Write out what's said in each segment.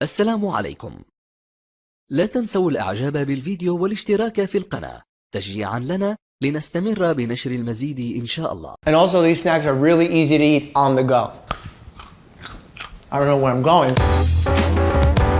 السلام عليكم. لا تنسوا الإعجاب بالفيديو والاشتراك في القناة تشجيعا لنا لنستمر بنشر المزيد إن شاء الله. And also these snacks are really easy to eat on the go. I don't know where I'm going.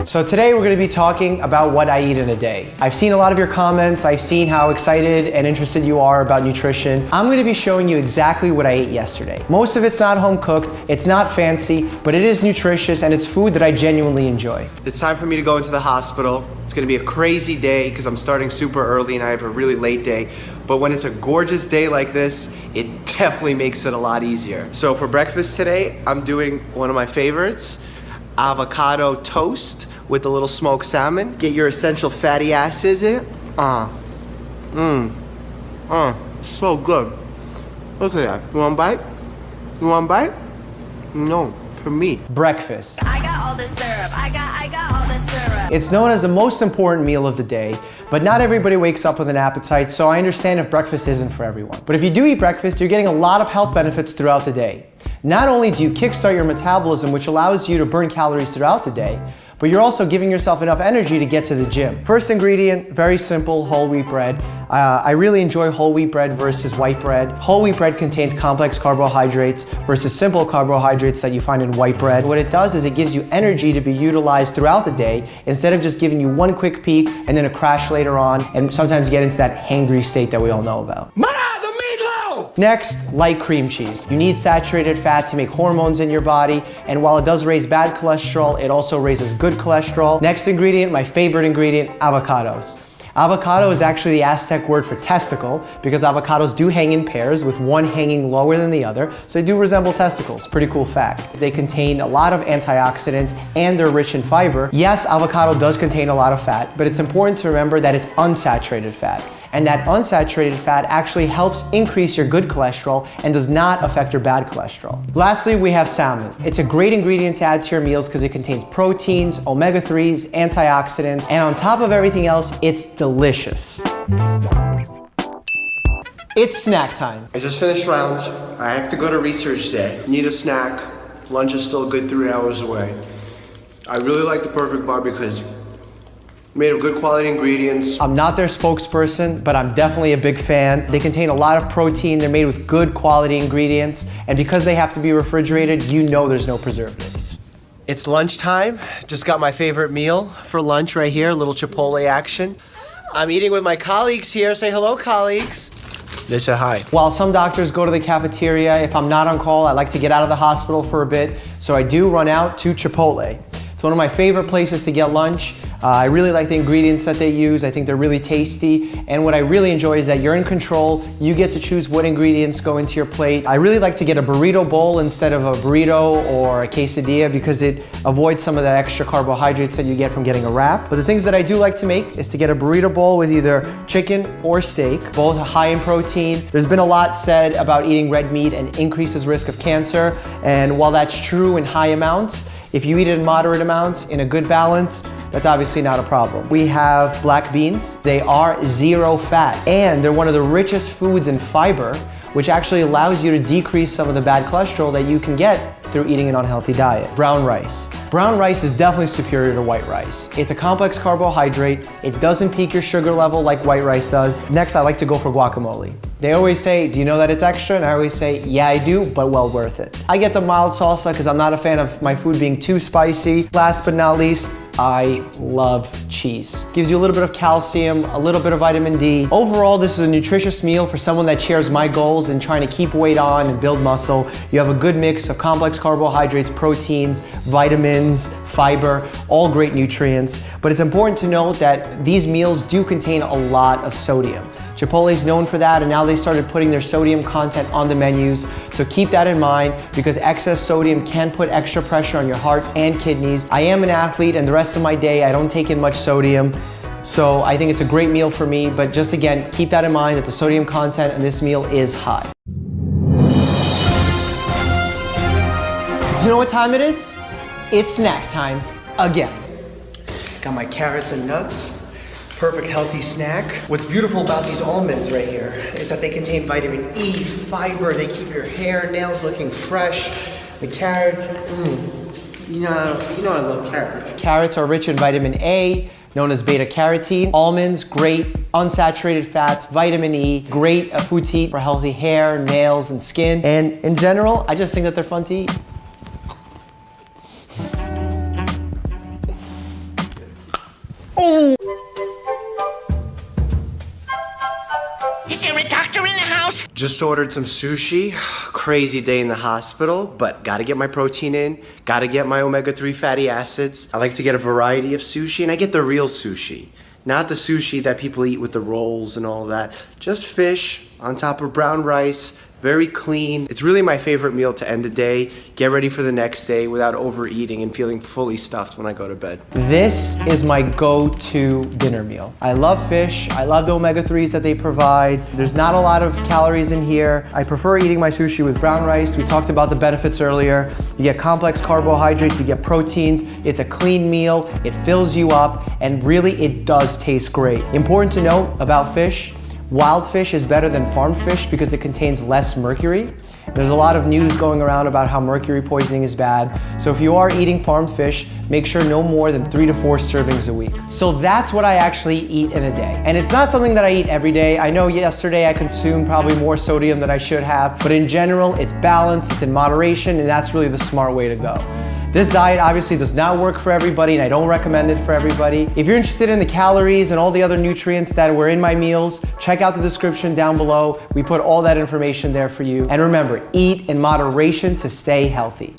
So today we're going to be talking about what I eat in a day. I've seen a lot of your comments. I've seen how excited and interested you are about nutrition. I'm going to be showing you exactly what I ate yesterday. Most of it's not home cooked, it's not fancy, but it is nutritious and it's food that I genuinely enjoy. It's time for me to go into the hospital. It's going to be a crazy day because I'm starting super early and I have a really late day. But when it's a gorgeous day like this, it definitely makes it a lot easier. So for breakfast today, I'm doing one of my favorites, avocado toast with a little smoked salmon. Get your essential fatty acids in it. So good. Look at that. You want a bite? You want a bite? No, for me. Breakfast. I got all the syrup. I got all the syrup. It's known as the most important meal of the day, but not everybody wakes up with an appetite, so I understand if breakfast isn't for everyone. But if you do eat breakfast, you're getting a lot of health benefits throughout the day. Not only do you kickstart your metabolism, which allows you to burn calories throughout the day, but you're also giving yourself enough energy to get to the gym. First ingredient, very simple, whole wheat bread. I really enjoy whole wheat bread versus white bread. Whole wheat bread contains complex carbohydrates versus simple carbohydrates that you find in white bread. What it does is it gives you energy to be utilized throughout the day instead of just giving you one quick peak and then a crash later on and sometimes get into that hangry state that we all know about. Next, light cream cheese. You need saturated fat to make hormones in your body, and while it does raise bad cholesterol, it also raises good cholesterol. Next ingredient, my favorite ingredient, avocados. Avocado is actually the Aztec word for testicle because avocados do hang in pairs with one hanging lower than the other, so they do resemble testicles. Pretty cool fact. They contain a lot of antioxidants and they're rich in fiber. Yes, avocado does contain a lot of fat, but it's important to remember that it's unsaturated fat. And that unsaturated fat actually helps increase your good cholesterol and does not affect your bad cholesterol. Lastly, we have salmon. It's a great ingredient to add to your meals because it contains proteins, omega-3s, antioxidants, and on top of everything else, it's delicious. It's snack time. I just finished rounds. I have to go to research day. Need a snack. Lunch is still a good 3 hours away. I really like the Perfect Bar because made of good quality ingredients. I'm not their spokesperson, but I'm definitely a big fan. They contain a lot of protein, they're made with good quality ingredients, and because they have to be refrigerated, you know there's no preservatives. It's lunchtime. Just got my favorite meal for lunch right here, a little Chipotle action. I'm eating with my colleagues here. Say hello, colleagues. They say hi. While some doctors go to the cafeteria, if I'm not on call, I like to get out of the hospital for a bit, so I do run out to Chipotle. It's one of my favorite places to get lunch. I really like the ingredients that they use. I think they're really tasty. And what I really enjoy is that you're in control. You get to choose what ingredients go into your plate. I really like to get a burrito bowl instead of a burrito or a quesadilla because it avoids some of the extra carbohydrates that you get from getting a wrap. But the things that I do like to make is to get a burrito bowl with either chicken or steak, both high in protein. There's been a lot said about eating red meat and increases risk of cancer. And while that's true in high amounts, if you eat it in moderate amounts, in a good balance, that's obviously not a problem. We have black beans. They are zero fat, and they're one of the richest foods in fiber, which actually allows you to decrease some of the bad cholesterol that you can get through eating an unhealthy diet. Brown rice. Brown rice is definitely superior to white rice. It's a complex carbohydrate. It doesn't peak your sugar level like white rice does. Next, I like to go for guacamole. They always say, do you know that it's extra? And I always say, yeah, I do, but well worth it. I get the mild salsa because I'm not a fan of my food being too spicy. Last but not least, I love cheese. Gives you a little bit of calcium, a little bit of vitamin D. Overall, this is a nutritious meal for someone that shares my goals in trying to keep weight on and build muscle. You have a good mix of complex carbohydrates, proteins, vitamins, fiber, all great nutrients. But it's important to note that these meals do contain a lot of sodium. Chipotle is known for that, and now they started putting their sodium content on the menus. So keep that in mind because excess sodium can put extra pressure on your heart and kidneys. I am an athlete and the rest of my day I don't take in much sodium. So I think it's a great meal for me, but just again, keep that in mind that the sodium content in this meal is high. You know what time it is? It's snack time again. Got my carrots and nuts. Perfect healthy snack. What's beautiful about these almonds right here is that they contain vitamin E, fiber, they keep your hair and nails looking fresh. The carrot, You know I love carrots. Carrots are rich in vitamin A, known as beta carotene. Almonds, great unsaturated fats, vitamin E, great food to eat for healthy hair, nails, and skin. And in general, I just think that they're fun to eat. Oh! Is there a doctor in the house? Just ordered some sushi. Crazy day in the hospital, but gotta get my protein in, gotta get my omega-3 fatty acids. I like to get a variety of sushi, and I get the real sushi. Not the sushi that people eat with the rolls and all that. Just fish on top of brown rice, very clean. It's really my favorite meal to end the day, get ready for the next day without overeating and feeling fully stuffed when I go to bed. This is my go-to dinner meal. I love fish. I love the omega-3s that they provide. There's not a lot of calories in here. I prefer eating my sushi with brown rice. We talked about the benefits earlier. You get complex carbohydrates, you get proteins. It's a clean meal. It fills you up, and really it does taste great. Important to note about fish, wild fish is better than farmed fish because it contains less mercury. There's a lot of news going around about how mercury poisoning is bad. So if you are eating farmed fish, make sure no more than 3 to 4 servings a week. So that's what I actually eat in a day. And it's not something that I eat every day. I know yesterday I consumed probably more sodium than I should have, but in general, it's balanced, it's in moderation, and that's really the smart way to go. This diet obviously does not work for everybody, and I don't recommend it for everybody. If you're interested in the calories and all the other nutrients that were in my meals, check out the description down below. We put all that information there for you. And remember, eat in moderation to stay healthy.